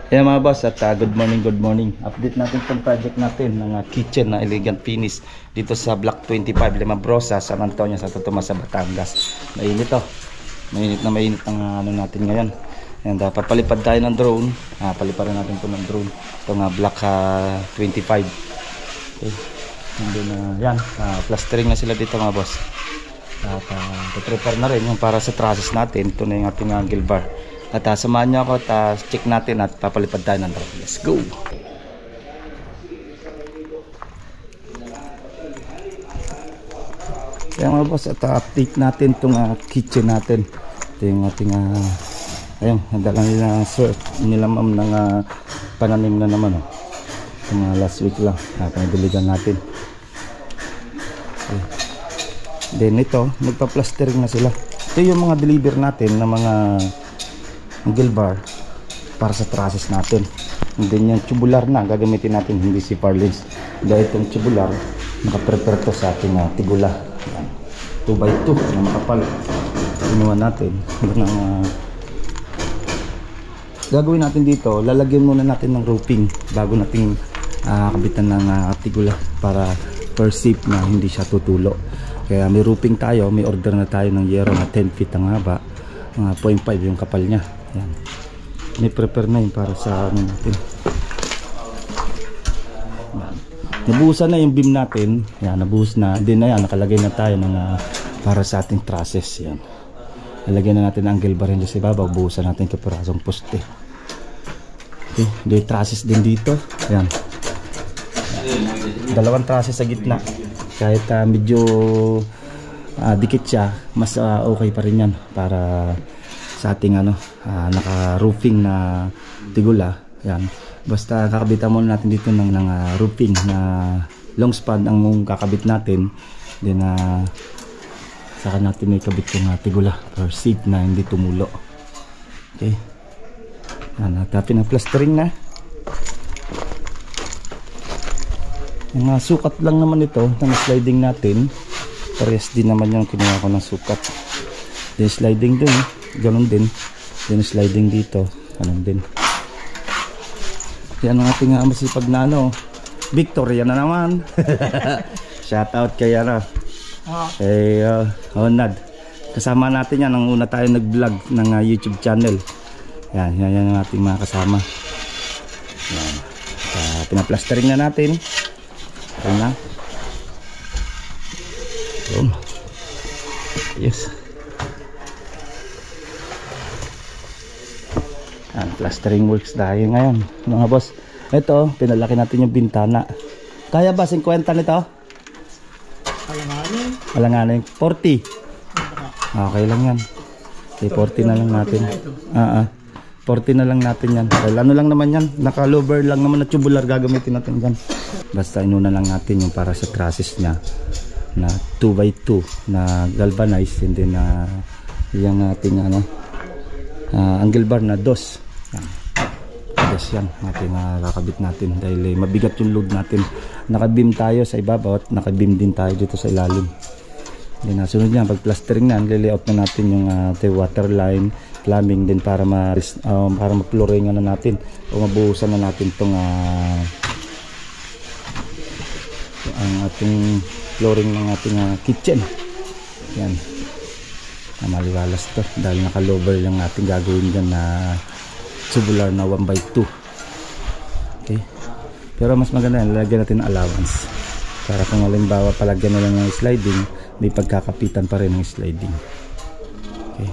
Yan mga boss at good morning, good morning. Update natin itong project natin ng kitchen na elegant finish dito sa Block 25 Limabrosa, San Antonio, sa Totomas, sa Batangas. Mainit to. Mainit na mainit ang ano natin ngayon. And papalipad tayo ng drone. Paliparan natin ito ng drone. Itong Block 25. Okay. And then yan, plastering na sila dito mga boss. At prepare na rin yung para sa trusses natin. Ito na yung ating angle bar. At samahan nyo ako at check natin at papalipad tayo ng drone. Let's go! Kaya mga boss, at update natin itong kitchen natin. Ito yung ating ayun, nadala nila ma'am ng pananim na naman. Itong last week lang, panabiligan natin. Okay. Then ito, magpa-plastering na sila. Ito yung mga deliver natin na mga angle bar para sa trusses natin. And then yung tubular na gagamitin natin, hindi si Parlins. Dahil itong tubular nakaprepare to sa ating tigula. 2x2 na makapal. Inuwan natin. Gagawin natin dito, lalagyan muna natin ng roofing bago natin kabitan ng tigula para per safe na hindi siya tutulo. Kaya may roofing tayo, may order na tayo ng yero na 10 feet ang haba, 0.5 yung kapal niya. Yan. May prepare na yun para sa ano natin. Nabuhusan na yung beam natin. Yan, nabuhos na. Din na yan, nakalagay na tayo ng para sa ating trusses. Yan. Lalagyan na natin ang angle bar sa ibabaw. Buhusan natin kapirasong poste. Okay, may trusses din dito. Yan. Dalawang trusses sa gitna. Kahit medyo dikit siya, mas okay pa rin yan para sa ating naka-roofing na tigula. Yan. Basta kakabitan muna natin dito ng roofing na long span ang kakabit natin. Then saka natin ikabit yung tigula for safe na hindi tumulo. Okay. Yan, natapin ang plastering na. Yung sukat lang naman ito ng sliding natin. Pares din naman yung kinuha ko ng sukat. Then sliding dun, ganun din. Then sliding dito, ganun din. Yan ang ating masipag na Victoria na naman. Shout out kay kay Honad. Kasama natin yan, ang una tayo nag-vlog ng YouTube channel. Yan ang ating mga kasama. Yan. Pinaplastering na natin. Okay na. Yes. Plastering works tayo ngayon mga boss. Ito, pinalaki natin yung bintana. Kaya ba 50 nito? Alanganin 40. Okay lang yan. Okay, 40 na lang natin. 40 na lang natin yan. Well, ano lang naman yan, naka lower lang naman na tubular gagamitin natin yan. Basta inuna lang natin yung para sa trusses nya na 2x2 na galvanized, and then yung ating angle bar na dos. Yan natin kakabit natin dahil mabigat yung load natin. Naka-beam tayo sa ibabaw at naka-beam din tayo dito sa ilalim. Then sunod niya, pag plastering na, layout na natin yung water line, plumbing din para ma-flooring na natin o mabuhusan na natin itong ang ating flooring ng ating kitchen. Yan, maliwalas to dahil naka-lower yung ating gagawin dyan na tubular na 1x2. Okay, pero mas maganda yan, lalagyan natin ng allowance para kung halimbawa palagyan na lang ng sliding, may pagkakapitan pa rin ng sliding. Okay,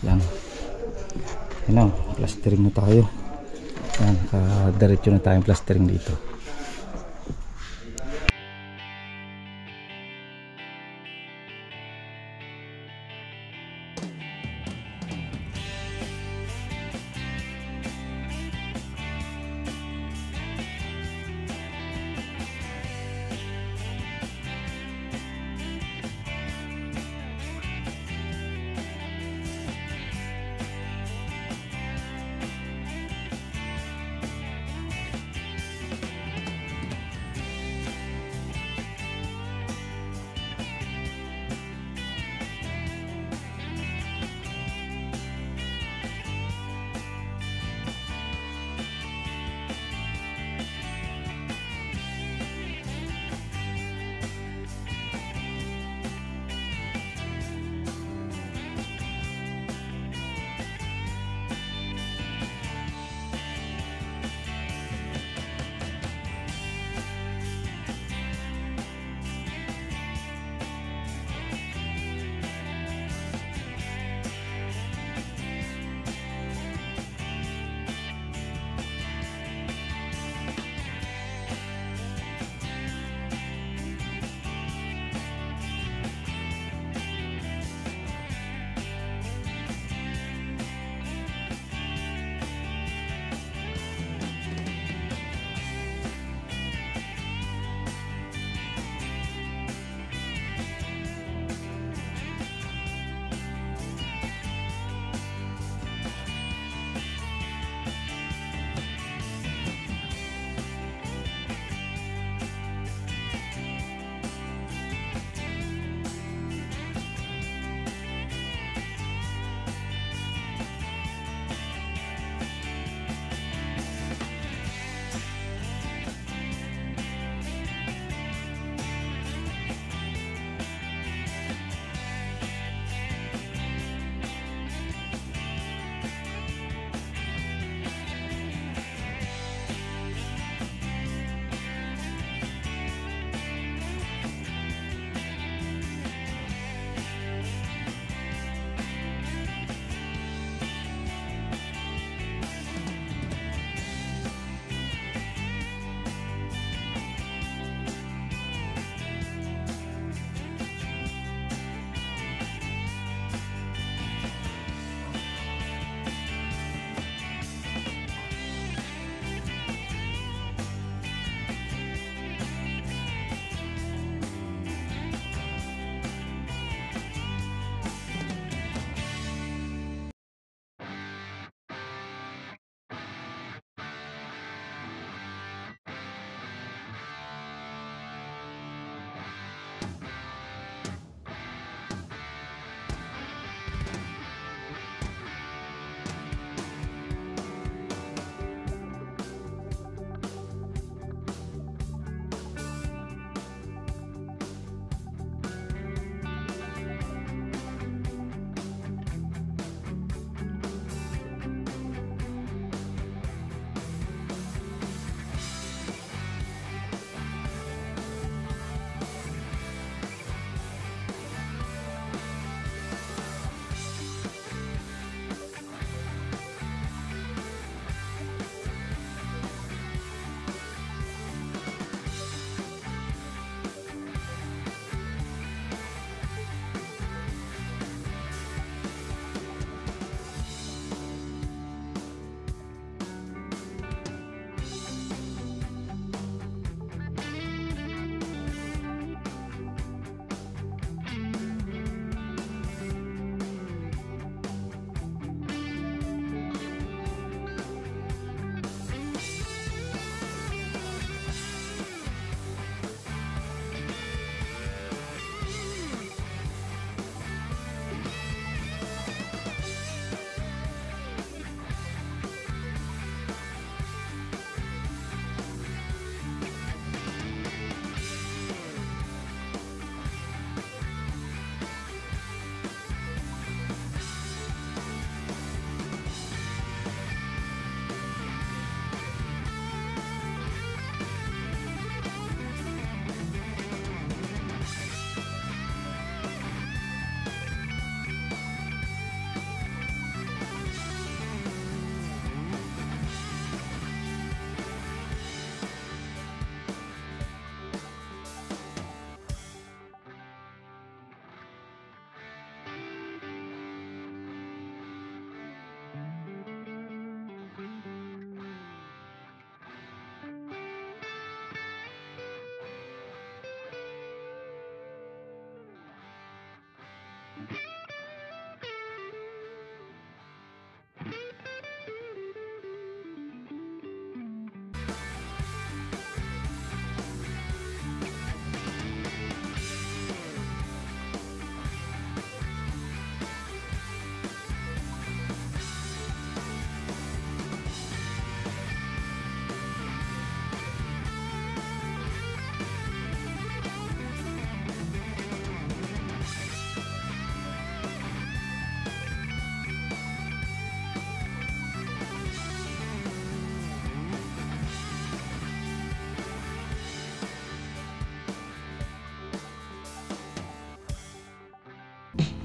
yan. Yan, plastering na tayo. Yan, diretso na tayong plastering dito.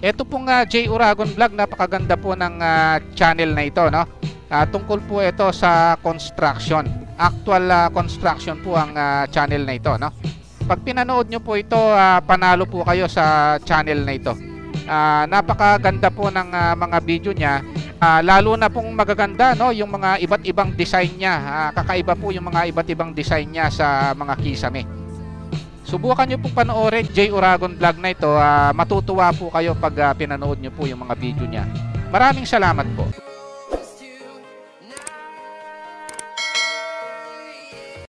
Ito pong J Uragon Vlog, napakaganda po ng channel na ito, no? Tungkol po ito sa construction. Actual construction po ang channel na ito, no? Pag pinanood nyo po ito, panalo po kayo sa channel na ito. Napakaganda po ng mga video niya. Lalo na pong magaganda, no, yung mga iba't ibang design niya. Kakaiba po yung mga iba't ibang design niya sa mga kisame. Subukan nyo pong panoorin J Uragon Vlog na ito. Matutuwa po kayo pag pinanood nyo po yung mga video niya. Maraming salamat po.